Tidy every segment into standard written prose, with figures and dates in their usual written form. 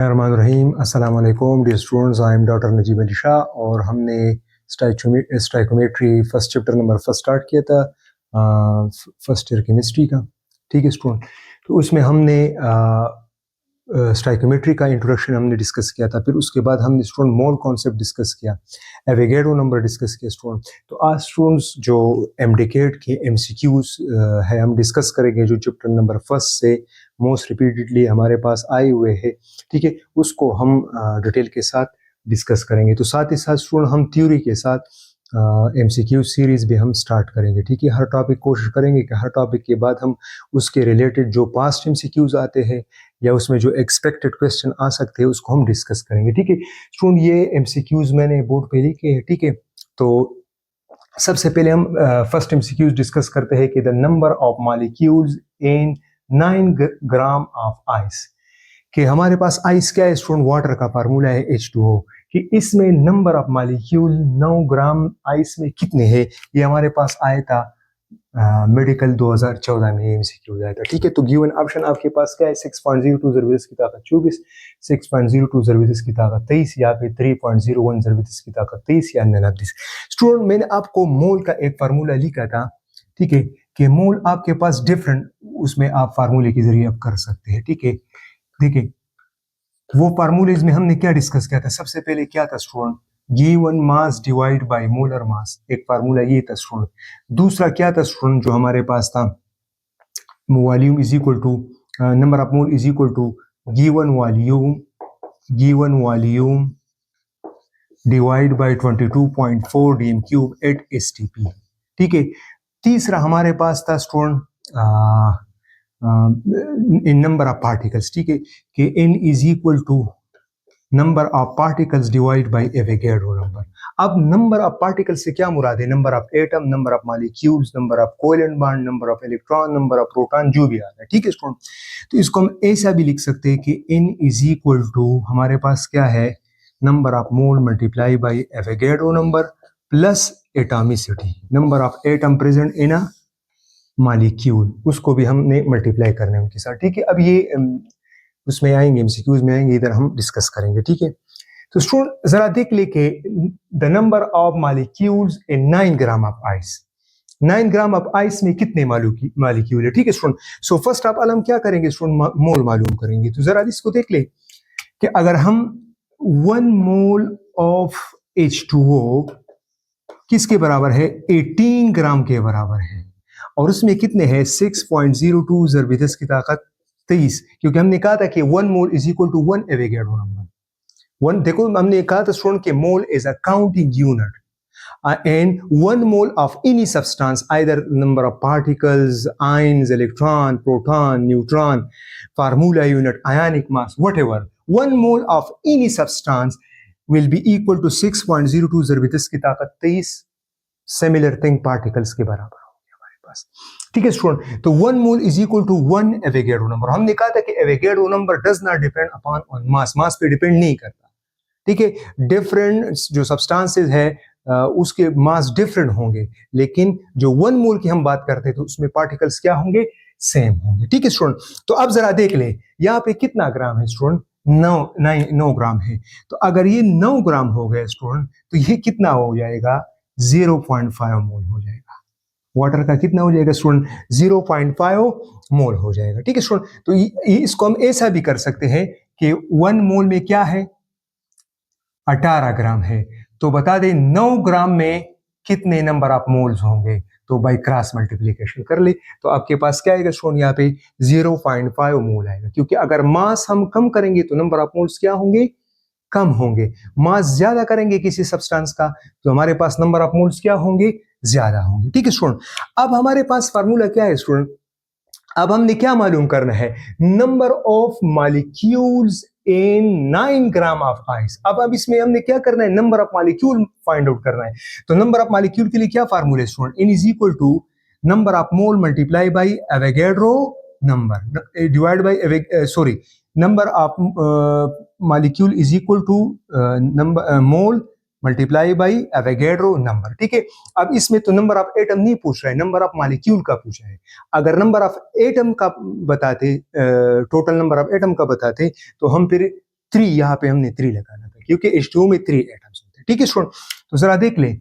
रहीम अस्सलाम वालेकुम dear students, I am doctor Najeeb Ali Shah और हमने stoichiometry first chapter number first start किया था फर्स्ट ईयर केमिस्ट्री का। ठीक है स्टूडेंट, तो उसमें हमने स्टाइकोमेट्री का इंट्रोडक्शन हमने डिस्कस किया था। फिर उसके बाद हमने स्टूडेंट मोल कॉन्सेप्ट डिस्कस किया, एवोगैड्रो नंबर डिस्कस किया स्टूडेंट। तो आज स्टूडेंट्स जो एमडीकेट के एमसीक्यूज है हम डिस्कस करेंगे, जो चैप्टर नंबर फर्स्ट से मोस्ट रिपीटेडली हमारे पास आए हुए हैं। ठीक है, उसको हम डिटेल के साथ डिस्कस करेंगे। तो साथ ही साथ स्टूडेंट हम थ्योरी के साथ एमसीक्यू सीरीज भी हम स्टार्ट करेंगे। ठीक है, हर टॉपिक कोशिश करेंगे कि हर टॉपिक के बाद हम उसके रिलेटेड जो पास्ट एमसीक्यूज आते हैं या उसमें जो एक्सपेक्टेड क्वेश्चन आ सकते हैं उसको हम डिस्कस करेंगे। ठीक है स्टूडेंट, ये एमसीक्यूज मैंने बोर्ड पे लिखे हैं। ठीक है, तो सबसे पहले हम फर्स्ट एमसीक्यूज डिस्कस करते हैं कि the number of molecules in 9 gram of ice. कि हमारे पास आइस क्या है स्टूडेंट, वाटर का फार्मूला है H2O, कि इसमें number of molecule 9 gram ice में कितने हैं, ये हमारे पास आया था मेडिकल 2014 में एमसीक्यू आया था। ठीक है, तो गिवन ऑप्शन आपके पास क्या है, 6.02 जरबीस की ताकत 24, 6.02 जरबीस की ताकत 23 या फिर 3.01 जरबीस की ताकत 23 या 29। स्टूडेंट मैंने आपको मोल का एक फार्मूला लिखा था। ठीक है, कि मोल आपके पास डिफरेंट, उसमें आप फार्मूले के जरिए आप कर सकते हैं। ठीक है, देखिए वो फार्मूलेज में हमने क्या डिस्कस किया था। सबसे पहले क्या था student, given mass divide by molar मास, एक फार्मूला ये था स्टूडेंट। दूसरा क्या था स्टूडेंट जो हमारे पास था, volume is equal to number of mole is equal to given volume divide by 22.4 DM cube at STP. ठीक है, तीसरा हमारे पास था student N number of particles. ठीक है, कि n is equal to number of particles divide by Avogadro number. अब नंबर ऑफ पार्टिकल्स से क्या मुराद है, number of atom, number of molecules, number of covalent bond, number of electron, number of proton, जो भी आ रहा है। ठीक है स्टूडेंट, तो इसको हम ऐसा भी लिख सकते हैं कि n इज इक्वल टू हमारे पास क्या है, number of mole multiply by Avogadro number plus atomicity, number of atom present in a molecule, उसको भी हमने मल्टीप्लाई करना है उनके साथ। ठीक है, अब ये उसमें आएंगे, एमसीक्यूज में आएंगे, इधर हम डिस्कस करेंगे। ठीक है, तो स्टूडेंट जरा देख ले के the number of molecules in 9 gram of ice, 9 gram of ice में कितने मॉलिक्यूल है। ठीक है student, so first of all हम क्या करेंगे स्टूडेंट, मोल मालूम करेंगे। तो जरा इसको देख ले कि अगर हम 1 मोल ऑफ H2O किसके बराबर है, 18 ग्राम के बराबर है, और उसमें कितने हैं 6.02 जरबीस की ताकत 23, क्योंकि हमने कहा था कि 1 mole is equal to 1 Avogadro number. One देखो हमने कहा था स्टूडेंट के mole is a counting unit and 1 mole of any substance, either number of particles, ions, electron, proton, neutron, formula unit, ionic mass, whatever, 1 mole of any substance will be equal to 6.02 जरबीस की ताकत 23 similar thing particles के बराबर होगी हमारे पास। ठीक है student, तो 1 mole is equal to 1 Avogadro number. हमने कहा था कि Avogadro number does not depend upon on mass, mass पे डिपेंड नहीं करता। ठीक है, डिफरेंट जो सब्सटेंसेस है उसके मास डिफरेंट होंगे, लेकिन जो 1 मोल की हम बात करते हैं तो उसमें पार्टिकल्स क्या होंगे, सेम होंगे। ठीक है स्टूडेंट, तो अब जरा देख ले यहाँ पे कितना ग्राम है स्टूडेंट, 9 ग्राम है। तो अगर ये 9 ग्राम हो गया स्टूडेंट, तो ये कितना हो जाएगा, 0.5 मोल हो जाएगा। वाटर का कितना हो जाएगा स्टूडेंट, 0.5 मोल हो जाएगा। ठीक है स्टूडेंट, तो इसको हम ऐसा भी कर सकते हैं कि 1 मोल में क्या है, 18 ग्राम है। तो बता दें 9 ग्राम में कितने नंबर ऑफ मोल्स होंगे, तो बाय क्रॉस मल्टीप्लिकेशन कर ले, तो आपके पास क्या आएगा स्टूडेंट, यहाँ पे 0.5 मोल आएगा। क्योंकि अगर मास हम कम करेंगे तो नंबर ऑफ मोल्स क्या होंगे, कम होंगे। मास ज्यादा करेंगे किसी सब्सटेंस का तो हमारे पास नंबर ऑफ मोल्स क्या होंगे, ज्यादा होंगे। ठीक है स्टूडेंट, अब हमारे पास फार्मूला क्या है स्टूडेंट, अब हमने क्या मालूम करना है, number of molecules in 9 gram of ice. अब इसमें हमने क्या करना है, number of molecule find out करना है। तो नंबर ऑफ मॉलिक्यूल के लिए क्या फार्मूला है student, n is equal to number of mole multiply by Avogadro number divide by sorry number of molecule is equal to number mole multiply by Avogadro number. ठीक है, अब इसमें तो number of atom नहीं पूछ रहा है, नंबर ऑफ मॉलिक्यूल का पूछा है। अगर नंबर ऑफ एटम का बताते, टोटल नंबर ऑफ एटम का बताते, तो हम फिर 3, यहाँ पे हमने 3 लगाना था क्योंकि H2O में 3 एटम्स होते हैं। ठीक है स्टूडेंट, तो जरा देख लें।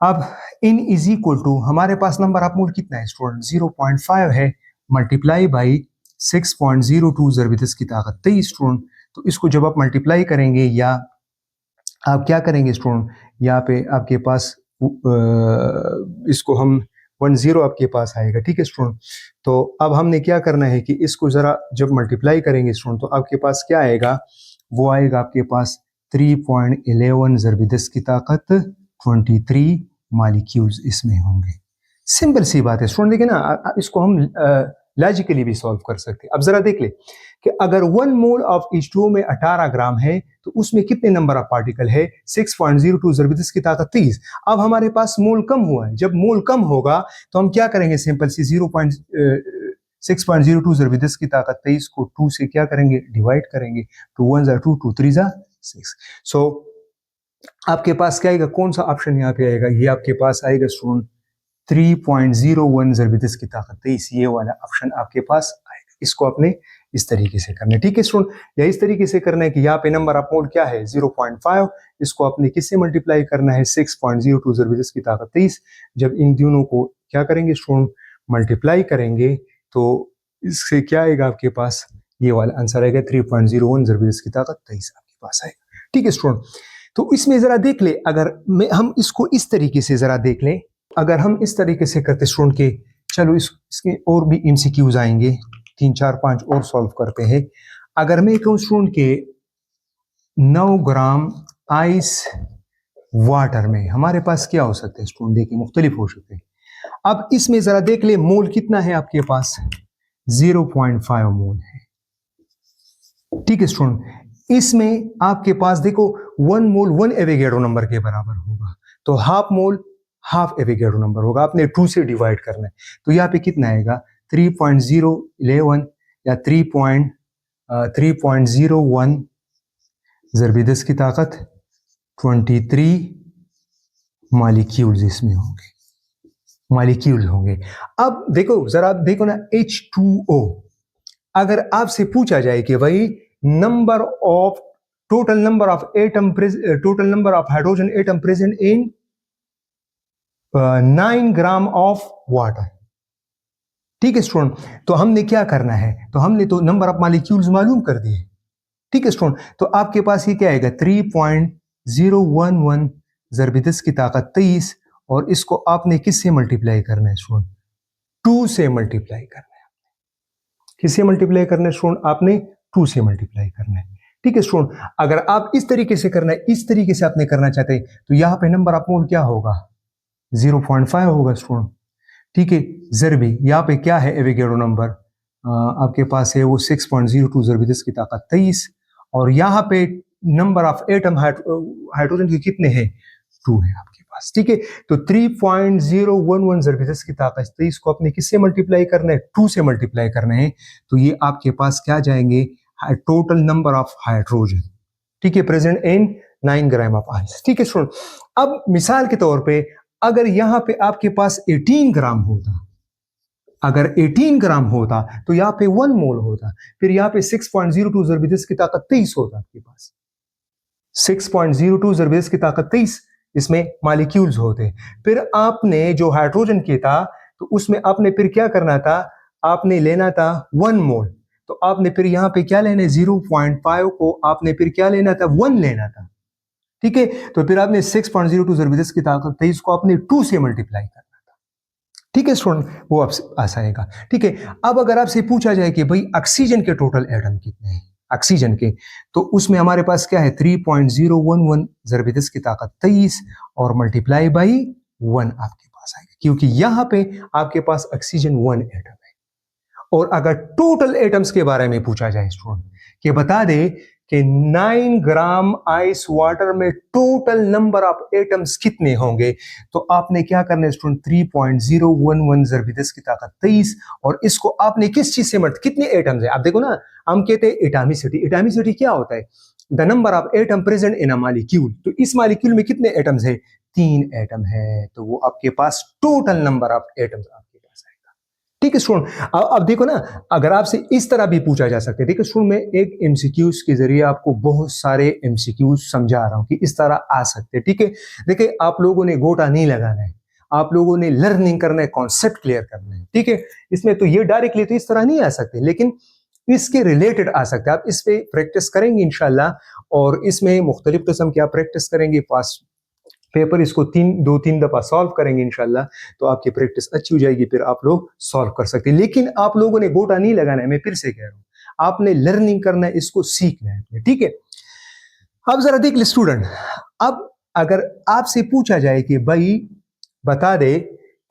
अब n इज इक्वल टू हमारे पास नंबर ऑफ मोल कितना है स्टूडेंट 0.5 है, मल्टीप्लाई बाई 6.02 ज़रब 10 की ताकत 23 स्टूडेंट। तो इसको जब आप मल्टीप्लाई करेंगे या आप क्या करेंगे स्टूडेंट, यहाँ पे आपके पास इसको हम 10 आपके पास आएगा। ठीक है स्टूडेंट, तो अब हमने क्या करना है कि इसको ज़रा जब मल्टीप्लाई करेंगे स्टूडेंट तो आपके पास क्या आएगा, वो आएगा आपके पास 3.11 ज़रब 10 की ताकत 23 मॉलिक्यूल्स इसमें होंगे। सिंपल सी बात है स्टूडेंट, देखिए ना, इसको हम लॉजिकली भी सॉल्व कर सकते हैं। अब जरा देख ले कि अगर 1 मोल ऑफ H2O में 18 ग्राम है तो उसमें कितने नंबर ऑफ पार्टिकल है, 6.02 ज़रब 10 की ताकत 23। अब हमारे पास मोल कम हुआ है, जब मोल कम होगा तो हम क्या करेंगे, सिंपल सी 6.02 ज़रब 10 की ताकत 23 को 2 से क्या करेंगे, डिवाइड करेंगे। 2 1 2 2 3 6। सो आपके पास क्या आएगा, कौन सा ऑप्शन यहाँ पे आएगा, ये आपके पास आएगा स्टूडेंट 3.01 ज़रब 10 की ताकत 23, ये वाला ऑप्शन आपके पास आएगा। इसको आपने इस तरीके से करना है। ठीक है स्टूडेंट, या इस तरीके से करना है कि यहाँ पे नंबर ऑफ मोल क्या है 0.5, इसको आपने किससे मल्टीप्लाई करना है 6.02 ज़रब 10 की ताकत 23। जब इन दोनों को क्या करेंगे स्टूडेंट, मल्टीप्लाई करेंगे तो इससे क्या आएगा आपके पास, ये वाला आंसर आएगा 3.01 ज़रब 10 की ताकत 23 आपके पास आएगा। ठीक है स्टूडेंट, तो इसमें जरा देख ले, अगर हम इसको इस तरीके से जरा देख ले, अगर हम इस तरीके से करते स्टूडेंट के, चलो इसके और भी MCQs आएंगे, 3 4 5 और सॉल्व करते हैं। अगर मैं कहूँ स्टूडेंट के 9 ग्राम आइस वाटर में हमारे पास क्या हो सकते हैं स्टूडेंट, देखिए मुख्तलिफ हो सकते हैं। अब इसमें जरा देख ले मोल कितना है आपके पास, 0.5 मोल है। ठीक है स्टूडेंट, इसमें आपके पास देखो 1 मोल 1 एवोगैड्रो नंबर के बराबर होगा, तो half mole half Avogadro number होगा, आपने 2 से डिवाइड करना है। तो यहाँ पे कितना आएगा 3.011 या 3.01 ज़रब 10 की ताकत 23 मॉलिक्यूल्स इसमें होंगे, मॉलिक्यूल्स होंगे। अब देखो जरा देखो ना, H2O अगर आपसे पूछा जाए कि भाई number of total number of atom total number of hydrogen atom present in 9 gram of water. ठीक है स्टूडेंट, तो हमने क्या करना है, तो हमने तो नंबर ऑफ मॉलिक्यूल्स मालूम कर दिए। ठीक है स्टूडेंट, तो आपके पास ये क्या आएगा 3.011 ज़रब 10 की ताकत 23, और इसको आपने किससे मल्टीप्लाई करना है स्टूडेंट, 2 से मल्टीप्लाई करना है। किससे मल्टीप्लाई करना है स्टूडेंट, आपने 2 से मल्टीप्लाई करना है। ठीक है स्टूडेंट, अगर आप इस तरीके से करना है, इस तरीके से आपने करना चाहते हैं, तो यहां पे नंबर ऑफ मोल क्या होगा 0.5 होगा स्टूडेंट। ठीक है, ज़रबी यहाँ पे क्या है एवोगैड्रो नंबर आपके पास है वो 6.02 ज़रब 10 की ताकत 23, और यहाँ पे नंबर ऑफ एटम हाइड्रोजन के कितने हैं, 2 है आपके पास। ठीक है, तो 3.011 ज़रब 10 की ताकत 23 को अपने किससे मल्टीप्लाई करना है, 2 से मल्टीप्लाई करना है, तो ये आपके पास क्या जाएंगे, टोटल नंबर ऑफ हाइड्रोजन, ठीक है, present in 9 gram of ice. ठीक है स्टूडेंट, अब मिसाल के तौर पे अगर यहां पे आपके पास 18 ग्राम होता, अगर 18 ग्राम होता तो यहाँ पे 1 मोल होता, फिर यहाँ पे 6.02 ज़रब 10 की ताकत 23 होता आपके पास, 6.02 ज़रब 10 की ताकत 23, इसमें मॉलिक्यूल्स होते। फिर आपने जो हाइड्रोजन के था तो उसमें आपने फिर क्या करना था, आपने लेना था 1 मोल, तो आपने फिर यहाँ पे क्या लेना है 0.5 को आपने फिर क्या लेना था 1 लेना था। ठीक है, तो फिर आपने 6.02 ज़रब 10 की ताकत 23 को आपने 2 से मल्टीप्लाई करना था। ठीक है स्टूडेंट, वो आपसे आसान आएगा। ठीक है, अब अगर आपसे पूछा जाए कि भाई ऑक्सीजन के टोटल एटम कितने हैं ऑक्सीजन के, तो उसमें हमारे पास क्या है 3.011 ज़रब 10 की ताकत 23 और मल्टीप्लाई बाई 1 आपके पास आएगा, क्योंकि यहां पे आपके पास ऑक्सीजन 1 एटम है। और अगर टोटल एटम्स के बारे में पूछा जाए स्टूडेंट कि बता दे कि 9 ग्राम आइस वाटर में टोटल नंबर ऑफ एटम्स कितने होंगे, तो आपने क्या करना है स्टूडेंट 3.011 ज़रब 10 की ताकत 23, और इसको आपने किस चीज से कितने एटम्स है, आप देखो ना, हम कहते हैं एटॉमिसिटी। एटॉमिसिटी क्या होता है, the number of atom present in a molecule. तो इस मॉलिक्यूल में कितने एटम्स है, 3 एटम है, तो वो आपके पास टोटल नंबर ऑफ एटम्स आपके पास आएगा। ठीक है स्टूडेंट, अब देखो ना, अगर आपसे इस तरह भी पूछा जा सकता है, देखो स्टूडेंट मैं एक एमसीक्यूज के जरिए आपको बहुत सारे एमसीक्यूज समझा रहा हूं कि इस तरह आ सकते हैं। ठीक है, देखिए आप लोगों ने गोटा नहीं लगाना है, आप लोगों ने लर्निंग करना है, कॉन्सेप्ट क्लियर करना है। ठीक है, इसमें तो ये डायरेक्टली तो इस तरह नहीं आ सकते, लेकिन इसके रिलेटेड आ सकते हैं। आप इस पे प्रैक्टिस करेंगे इंशाल्लाह, और इसमें मुख्तलिफ किस्म की आप प्रैक्टिस करेंगे, पास पेपर इसको दो तीन दफा सॉल्व करेंगे इंशाल्लाह, तो आपकी प्रैक्टिस अच्छी हो जाएगी, फिर आप लोग सॉल्व कर सकते हैं। लेकिन आप लोगों ने गोटा नहीं लगाना है, मैं फिर से कह रहा हूं, आपने लर्निंग करना है, इसको सीखना है। ठीक है, अब जरा देख ले स्टूडेंट, अब अगर आपसे पूछा जाए कि भाई बता दे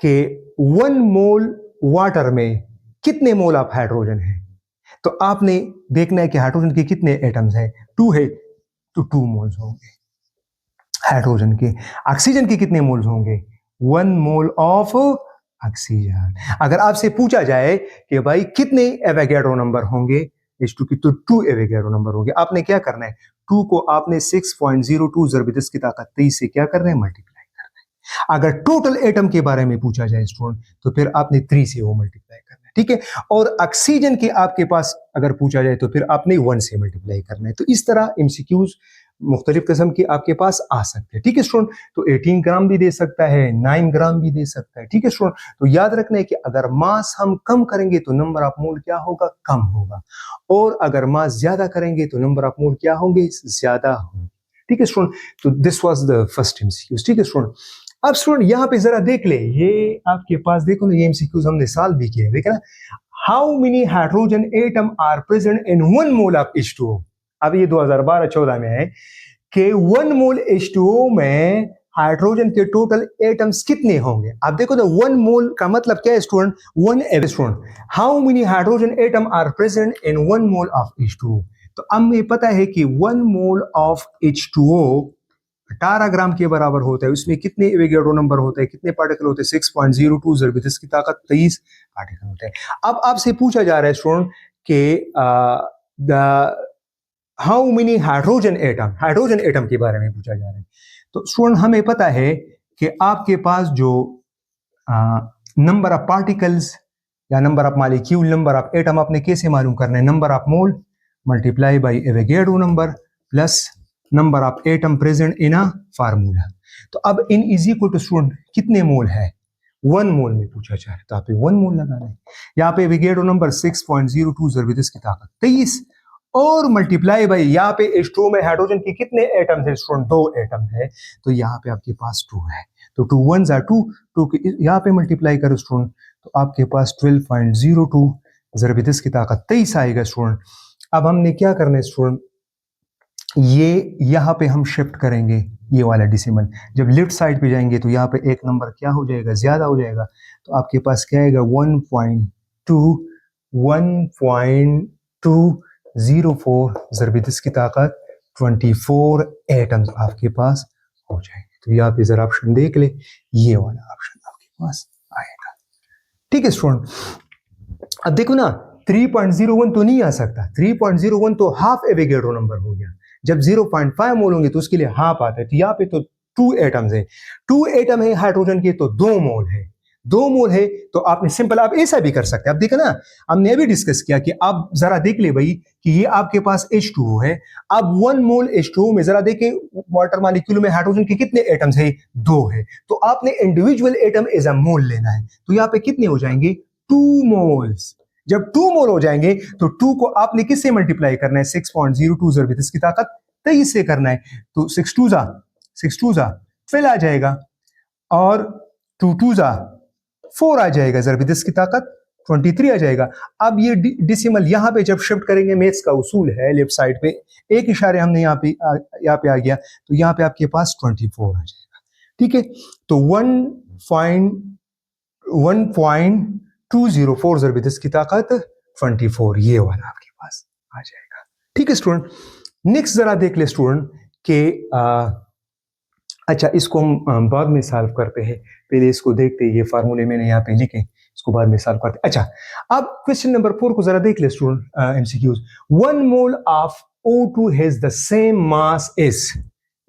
कि 1 मोल वाटर में कितने मोल ऑफ हाइड्रोजन है, तो आपने देखना है कि हाइड्रोजन के कितने एटम्स हैं। 2 है तो 2 मोल्स होंगे हाइड्रोजन के। ऑक्सीजन के कितने मोल्स होंगे? 1 मोल ऑफ ऑक्सीजन। अगर आपसे पूछा जाए कि भाई कितने एवोगैड्रो नंबर होंगे H2 की, तो 2 एवोगैड्रो नंबर होंगे। आपने क्या करना है, 2 को आपने 6.02 ज़रब 10 की ताकत 23 से क्या करना है, मल्टीप्लाई करना है। अगर टोटल एटम के बारे में पूछा जाए स्टूडेंट, तो फिर आपने 3 से वो मल्टीप्लाई करना है। ठीक है, और ऑक्सीजन के आपके पास अगर पूछा जाए तो फिर आपने 1 से मल्टीप्लाई करना है। तो इस तरह एमसीक्यूज मुख्तलिफ किस्म की आपके पास आ सकते हैं। ठीक है स्टूडेंट, तो 18 ग्राम भी दे सकता है, 9 ग्राम भी दे सकता है। ठीक है स्टूडेंट, तो याद रखना है कि अगर मास हम कम करेंगे तो नंबर ऑफ मोल क्या होगा, कम होगा, और अगर मास ज्यादा करेंगे तो नंबर ऑफ मोल क्या होंगे, ज्यादा होंगे। ठीक है स्टूडेंट, तो this was the first MCQs. ठीक है स्टूडेंट, अब स्टूडेंट यहाँ पे जरा देख ले, ये आपके पास देखो ना, ये एमसीक्यूज हमने सॉल्व भी किए, देखा ना। How many hydrogen atom are present in 1 mole of H2O? अब ये 2012-14 में है कि 1 मोल H2O में हाइड्रोजन के टोटल एटम्स कितने होंगे। आप देखो ना, 1 मोल का मतलब क्या है student, 1 student, how many hydrogen atom are present in 1 mole of H2O? तो अब हमें पता है कि 1 मोल ऑफ H2O 18 ग्राम के बराबर होता है। उसमें कितने एवोगैड्रो नंबर होते हैं, कितने पार्टिकल होते हैं, 6.02 ज़रब 10 की ताकत 23 पार्टिकल होते हैं। अब आपसे पूछा जा रहा है स्टूडेंट कि हाउ मेनी हाइड्रोजन एटम के बारे में पूछा जा रहा है। तो स्टूडेंट हमें पता है कि आपके पास जो नंबर ऑफ पार्टिकल्स या number of molecule, number of atom आपने कैसे मालूम करना है, number of mole multiply by Avogadro number plus number of atom present in a formula. तो अब इन इज इक्वल टू स्टूडेंट कितने मोल है, 1 मोल में पूछा जा रहा है, तो आप 1 मोल लगाना है। यहाँ पे एवोगैड्रो नंबर 6.02 ज़रब 10 की ताकत 23 और मल्टीप्लाई बाई यहाँ पे H2O में हाइड्रोजन के कितने एटम है स्टूडेंट, 2 एटम है, तो यहाँ पे आपके पास 2 है, तो 2 1 are 2, 2 के यहाँ पे मल्टीप्लाई करो स्टूडेंट, तो आपके पास 12.02 ज़रब 10 की ताकत 23 आएगा स्टूडेंट। अब हमने क्या करना है स्टूडेंट, ये यहाँ पे हम शिफ्ट करेंगे ये वाला डिसिमल, जब लेफ्ट साइड पे जाएंगे तो यहाँ पे एक नंबर क्या हो जाएगा, ज्यादा हो जाएगा, तो आपके पास क्या आएगा 1.204 ज़रब 10 की ताकत 24 एटम्स आपके पास हो जाएंगे। तो यहाँ पे जरा ऑप्शन देख ले, ये वाला ऑप्शन आपके पास आएगा। ठीक है स्टूडेंट, अब देखो ना 3.01 तो नहीं आ सकता, 3.01 तो हाफ एवोगैड्रो नंबर हो गया। जब 0.5 मोल होंगे तो उसके लिए हाफ आता है, तो यहाँ पे तो 2 एटम्स है, 2 एटम है हाइड्रोजन के, तो 2 मोल है, 2 मोल है, तो आपने सिंपल आप ऐसा भी कर सकते हैं। अब देखा ना, हमने अभी डिस्कस किया कि आप जरा देख ले भाई कि ये आपके पास H2O है। अब 1 मोल H2O में जरा देखे वाटर मॉलिक्यूल में हाइड्रोजन के कितने एटम्स है, 2 है, तो आपने इंडिविजुअल एटम एज अ मोल लेना है, तो यहाँ पे कितने हो जाएंगे, 2 मोल्स। जब 2 मोल हो जाएंगे तो 2 को आपने किससे मल्टीप्लाई करना है, 6.02 ज़रब 10 की ताकत 23 से करना है, तो 6 2 जा 12 आ जाएगा, और 2 2 जा 4 आ जाएगा, ज़रब 10 की ताकत 23 आ जाएगा। अब ये डिसिमल यहाँ पे जब शिफ्ट करेंगे, मैथ्स का उसूल है, लेफ्ट साइड पे एक इशारे हमने यहाँ पे आ गया, तो यहाँ पे आपके पास 24 आ जाएगा। ठीक है, तो 1.204 ज़रब 10 की ताकत 24, ये वाला आपके पास आ जाएगा। ठीक है स्टूडेंट, नेक्स्ट जरा देख ले स्टूडेंट के अच्छा इसको हम बाद में सॉल्व करते हैं, पहले इसको देखते हैं, ये फार्मूले मैंने यहाँ पे लिखे, इसको बाद में सॉल्व करते हैं। अच्छा, अब क्वेश्चन नंबर 4 को जरा देख ले student, MCQs. 1 mole of O2 has the same mass as,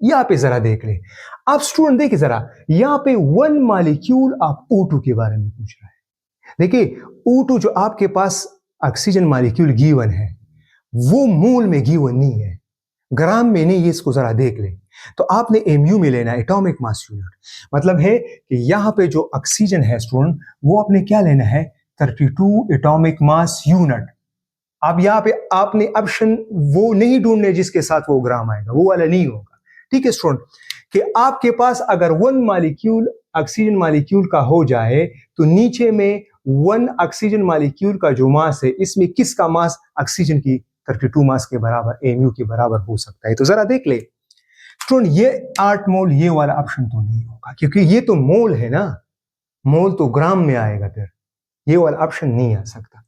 यहाँ पे जरा देख ले। अब स्टूडेंट देखिए जरा, यहाँ पे 1 मॉलिक्यूल ऑफ O2 के बारे में पूछ रहा है, देखिए O2 जो आपके पास ऑक्सीजन मॉलिक्यूल गिवन है वो मोल में गिवन नहीं है, ग्राम में नहीं, ये इसको जरा देख ले। तो आपने एमयू में लेना है, एटॉमिक मास यूनिट। मतलब है कि यहाँ पे जो ऑक्सीजन है स्टूडेंट वो आपने क्या लेना है, 32 एटॉमिक मास यूनिट। अब यहाँ पे आपने ऑप्शन वो नहीं ढूंढने जिसके साथ वो ग्राम आएगा, वो वाला नहीं होगा। ठीक है स्टूडेंट, कि आपके पास अगर 1 मॉलिक्यूल ऑक्सीजन मॉलिक्यूल का हो जाए तो नीचे में 1 ऑक्सीजन मॉलिक्यूल का जो मास है इसमें किसका मास ऑक्सीजन की 32 मास के बराबर, एमयू के बराबर हो सकता है। तो जरा देख ले स्टूडेंट, ये 8 मोल, ये वाला ऑप्शन तो नहीं होगा क्योंकि ये तो मोल है ना, मोल तो ग्राम में आएगा, फिर ये वाला ऑप्शन नहीं आ सकता।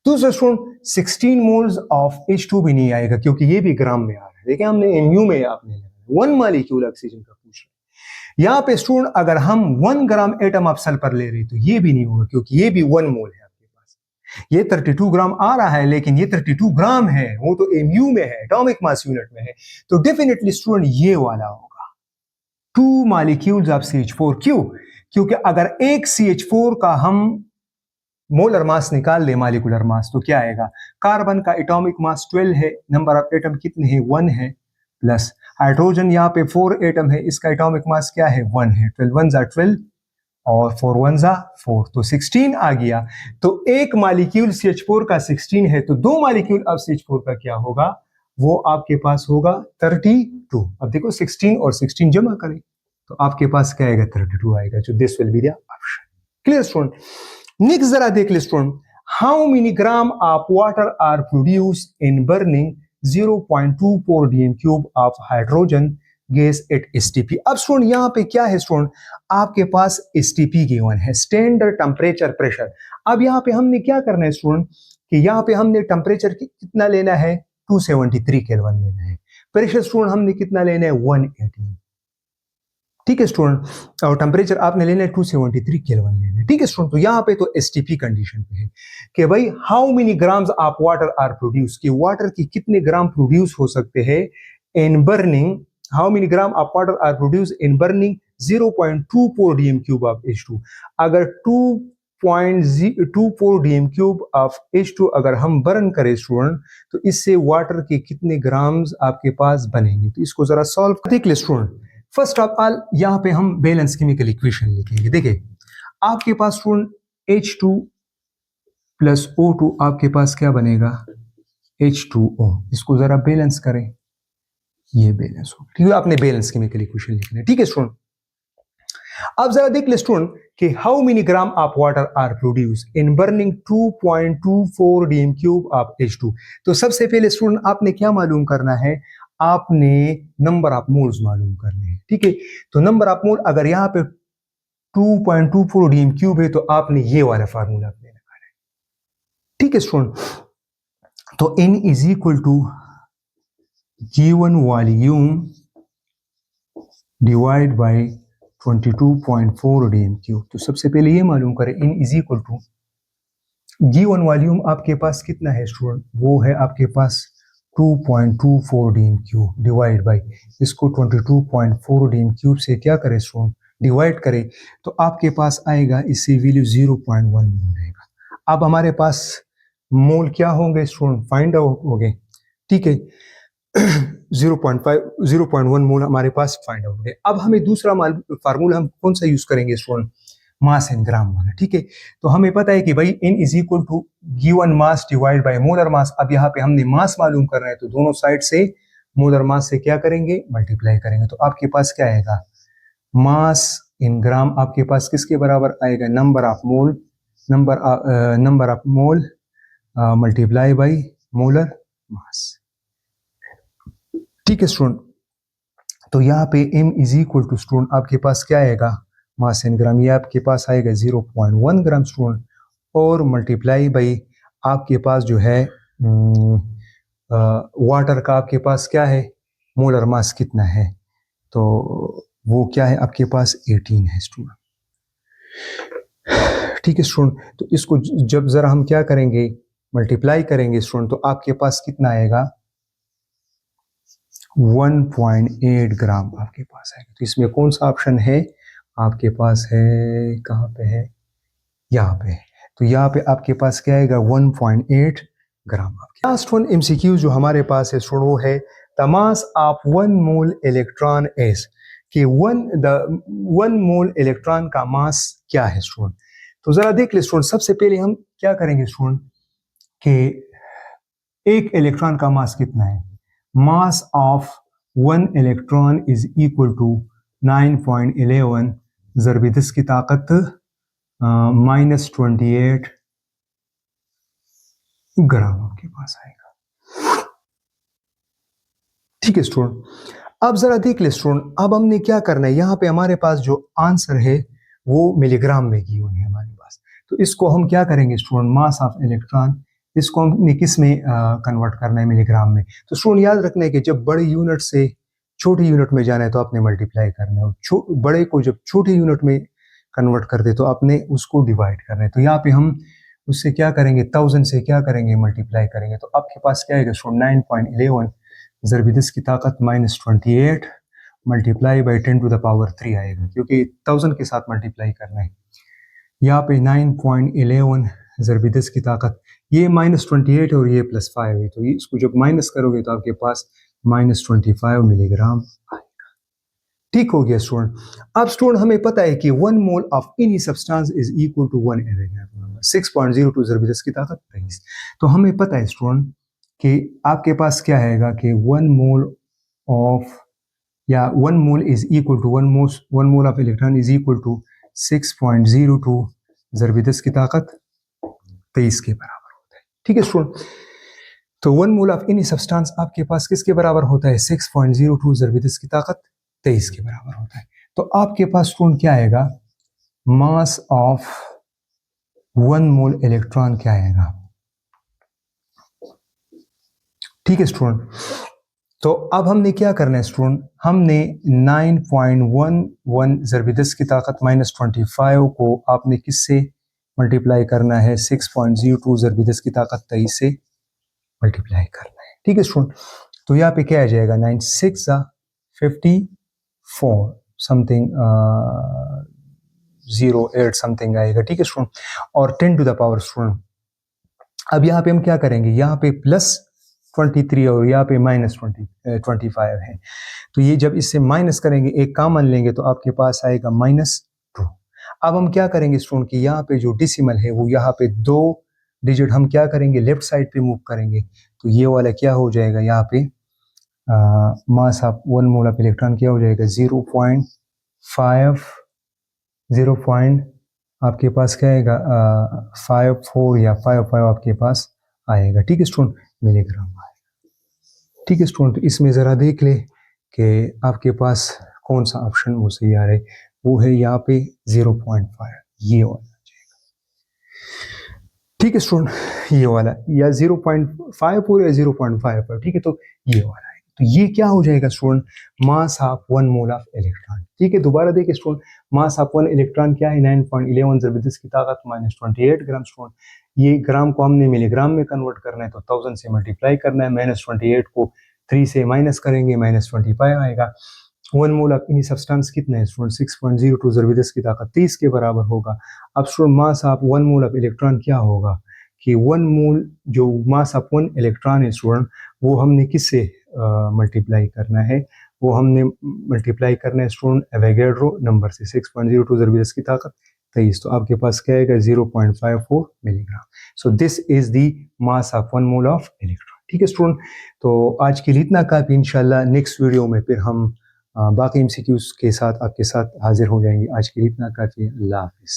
दूसरा स्टूडेंट 16 मोल्स ऑफ H2 भी नहीं आएगा क्योंकि ये भी ग्राम में आ रहा है। देखिए हमने एमयू में आपने 1 मॉलिक्यूल ऑक्सीजन का पूछ रहे। यहाँ पे स्टूडेंट अगर हम 1 ग्राम एटम ऑफ सल्फर ले रहे तो ये भी नहीं होगा क्योंकि ये भी 1 मोल है आपके पास। ये 32 ग्राम आ रहा है लेकिन ये 32 ग्राम है, वो तो एमयू में है, एटॉमिक मास यूनिट में है। तो डेफिनेटली स्टूडेंट ये वाला होगा 2 मॉलिक्यूल्स ऑफ CH4। क्यों? क्योंकि अगर एक CH4 का हम मोलर मास निकाल ले, मॉलिक्यूलर मास, तो क्या आएगा, कार्बन का एटॉमिक मास 12 है, नंबर ऑफ एटम कितने हैं, 1 है, प्लस हाइड्रोजन यहाँ पे 4 एटम है, इसका एटॉमिक मास क्या है, 1 है, 12 1 जा 12 और 4 1 जा 4, तो 16 आ गया। तो एक मॉलिक्यूल CH4 का 16 है, तो 2 मॉलिक्यूल अब CH4 का क्या होगा, वो आपके पास होगा 32। अब देखो 16 और 16 जमा करें तो आपके पास क्या आएगा, 32 आएगा, जो this will be the option. Clear student? Next जरा देख ले student, how many gram of water are produce in burning 0.24 dm³ of hydrogen gas at STP। अब स्टूडेंट यहाँ पे क्या है स्टूडेंट, आपके पास STP गिवन है, स्टैंडर्ड टेम्परेचर प्रेशर। अब यहाँ पे हमने क्या करना है स्टूडेंट, कि यहाँ पे हमने टेम्परेचर कितना लेना है, 273 केल्विन लेना है। प्रेशर स्टूडेंट हमने कितना लेना है, 180। ठीक है स्टूडेंट, और टेम्परेचर आपने लेना है 273 केल्विन लेना है। ठीक है स्टूडेंट, तो यहाँ पे तो STP कंडीशन पे है कि भाई how many grams of water are produce, कि वाटर की कितने ग्राम प्रोड्यूस हो सकते हैं in burning, how many gram of water are produce in burning 0.24 dm³ of H2। अगर 2.24 dm³ ऑफ H2 अगर हम बर्न करें स्टूडेंट तो इससे वाटर के कितने ग्राम्स आपके पास बनेंगे। तो इसको जरा सॉल्व देख ले स्टूडेंट। फर्स्ट ऑफ ऑल यहाँ पे हम बैलेंस केमिकल इक्वेशन लिखेंगे। देखिए आपके पास स्टूडेंट H2 प्लस O2 आपके पास क्या बनेगा, H2O। इसको जरा बैलेंस करें, ये बैलेंस हो, ठीक है, आपने बैलेंस केमिकल इक्वेशन लिखना है। ठीक है स्टूडेंट, अब जरा देख ले स्टूडेंट कि how many gram of water are produce in burning 2.24 dm³ of H2। तो सबसे पहले स्टूडेंट आपने क्या मालूम करना है, आपने नंबर ऑफ मोल्स मालूम करने हैं। ठीक है, तो नंबर ऑफ मोल अगर यहाँ पे 2.24 dm³ है तो आपने ये वाला फार्मूला अपने लगाना है। ठीक है स्टूडेंट, तो N is equal to given volume divide by 22.4 dm³। तो सबसे पहले ये मालूम करें N is equal to given volume आपके पास कितना है स्टूडेंट, वो है आपके पास 2.24 dm³ डिवाइड बाई, इसको 22.4 dm³ से क्या करें स्टूडेंट, डिवाइड करें तो आपके पास आएगा, इससे वैल्यू 0.1 मोल रहेगा। अब हमारे पास मोल क्या होंगे स्टूडेंट, फाइंड आउट हो गए। ठीक है 0.1 मोल हमारे पास फाइंड आउट हो गए। अब हमें दूसरा फार्मूला हम कौन सा यूज करेंगे स्टूडेंट, मास इन ग्राम वाला। ठीक है, तो हमें पता है कि भाई N is equal to given mass divide by molar mass. अब यहाँ पे हमने मास मालूम करना है तो दोनों साइड से मोलर मास से क्या करेंगे, मल्टीप्लाई करेंगे। तो आपके पास क्या आएगा, मास इन ग्राम आपके पास किसके बराबर आएगा, number of mole, number of mole multiply by molar mass. ठीक है स्टूडेंट, तो यहाँ पे M is equal to student आपके पास क्या आएगा, मास इन ग्राम, ये आपके पास आएगा 0.1 ग्राम स्टूडेंट, और मल्टीप्लाई बाई आपके पास जो है वाटर का आपके पास क्या है, मोलर मास कितना है, तो वो क्या है आपके पास 18 है स्टूडेंट। ठीक है स्टूडेंट, तो इसको जब जरा हम क्या करेंगे, मल्टीप्लाई करेंगे स्टूडेंट, तो आपके पास कितना आएगा, 1.8 ग्राम आपके पास आएगा। तो इसमें कौन सा ऑप्शन है आपके पास है, कहाँ पे है, यहाँ पे है। तो यहाँ पे आपके पास क्या आएगा 1.8 ग्राम। लास्ट वन MCQ जो हमारे पास है वो है the mass of 1 mole electron is, कि 1 मोल इलेक्ट्रॉन का मास क्या है स्टूडेंट। तो जरा देख ले स्टूडेंट, सबसे पहले हम क्या करेंगे स्टूडेंट कि एक इलेक्ट्रॉन का मास कितना है। Mass of 1 electron is equal to 9.11 ज़रब 10 की ताकत -28 ग्राम आपके पास आएगा। ठीक है स्टूडेंट, अब जरा देख ले स्टूडेंट, अब हमने क्या करना है, यहाँ पे हमारे पास जो आंसर है वो मिलीग्राम में की हुई है हमारे पास। तो इसको हम क्या करेंगे स्टूडेंट, मास ऑफ इलेक्ट्रॉन, इसको हमने किस में कन्वर्ट करना है, मिलीग्राम में। तो स्टूडेंट याद रखना है कि जब बड़े यूनिट से छोटी यूनिट में जाना है तो आपने मल्टीप्लाई करना है, बड़े को जब छोटी यूनिट में कन्वर्ट कर दे तो आपने उसको डिवाइड करना है। तो यहाँ पे हम उससे क्या करेंगे, 1000 से क्या करेंगे, मल्टीप्लाई करेंगे। तो आपके पास क्या आएगा स्टूडेंट, 9.11 ज़रब 10 की ताकत -28 multiply by 10 to the power 3 आएगा, क्योंकि 1000 के साथ मल्टीप्लाई करना है। यहाँ पे 9.11 ज़रब 10 की ताकत, ये -28 और ये +5 है, तो ये इसको जब माइनस करोगे तो आपके पास -25 मिलीग्राम आएगा। ठीक हो गया स्टूडेंट। अब स्टूडेंट हमें पता है कि 1 mole of any substance is equal to 1 Avogadro number, 6.02 ज़रब 10 की ताकत 23। तो हमें पता है स्टूडेंट कि आपके पास क्या आएगा कि 1 मोल ऑफ, या 1 mole is equal to 1 mole of electron is equal to 6.02 ज़रब 10 की ताकत 23 के बराबर होता है। ठीक है स्टूडेंट, तो 1 मोल ऑफ एनी सब्सटेंस आपके पास किसके बराबर होता है, 6.02 ज़रब 10 की ताकत 23 के बराबर होता है। तो आपके पास स्टूडेंट क्या आएगा, मास ऑफ 1 मोल इलेक्ट्रॉन क्या आएगा। ठीक है स्टूडेंट, तो अब हमने क्या करना है स्टूडेंट, हमने 9.11 ज़रब 10 की ताकत -25 को आपने किससे मल्टीप्लाई करना है, 6.02 ज़रब 10 की ताकत 23 से मल्टीप्लाई करना है। ठीक है स्टूडेंट, तो यहाँ पे क्या आ जाएगा, 9 6 54 समथिंग 08 समथिंग आएगा। ठीक है स्टूडेंट, और 10 टू द पावर स्टूडेंट, अब यहाँ पे हम क्या करेंगे, यहाँ पे +23 और यहाँ पे -25 है, तो ये जब इससे माइनस करेंगे, एक कॉमन लेंगे तो आपके पास आएगा -2। अब हम क्या करेंगे स्टूडेंट कि यहाँ पे जो डिसिमल है वो यहाँ पे 2 डिजिट हम क्या करेंगे, लेफ्ट साइड पे मूव करेंगे, तो ये वाला क्या हो जाएगा, यहाँ पे मास ऑफ 1 मोल ऑफ इलेक्ट्रॉन क्या हो जाएगा, 0.5 आपके पास क्या आएगा, 54 या 55 आपके पास आएगा। ठीक है स्टूडेंट, मिलीग्राम आएगा। ठीक है स्टूडेंट, तो इसमें ज़रा देख ले कि आपके पास कौन सा ऑप्शन वो सही आ रहा है, वो है यहाँ पे 0.5, ये वाला जाएगा। ठीक है स्टूडेंट, ये वाला या 0.54 या 0.55, ठीक है, तो ये वाला है। तो ये क्या हो जाएगा student, mass of 1 mole of electron. ठीक है, दोबारा देखिए स्टूडेंट, मास ऑफ 1 इलेक्ट्रॉन क्या है, 9.11 ज़रब 10 की ताकत -28 ग्राम स्टूडेंट। ये ग्राम को हमने मिलीग्राम में कन्वर्ट करना है, तो 1000 से मल्टीप्लाई करना है, -28 को 3 से माइनस करेंगे, -25 आएगा। 1 मोल ऑफ एनी सब्सटेंस कितना है स्टूडेंट, 6.02 ज़रब 10 की ताकत 30 के बराबर होगा। अब student mass of 1 mole of electron क्या होगा, कि 1 मोल जो मास ऑफ 1 इलेक्ट्रॉन है स्टूडेंट, वो हमने किससे मल्टीप्लाई करना है, वो हमने मल्टीप्लाई करना है स्टूडेंट एवोगैड्रो नंबर से, 6.02 ज़रब 10 की ताकत 23, तो आपके पास क्या आएगा, 0.54 milligram. So this is the mass of 1 mole of electron. ठीक है स्टूडेंट, तो आज के लिए इतना काफी, इंशाल्लाह नेक्स्ट वीडियो में फिर हम बाकी MCQs के साथ आपके साथ हाजिर हो जाएंगे। आज के लिए इतना काफी, अल्लाह हाफिज़।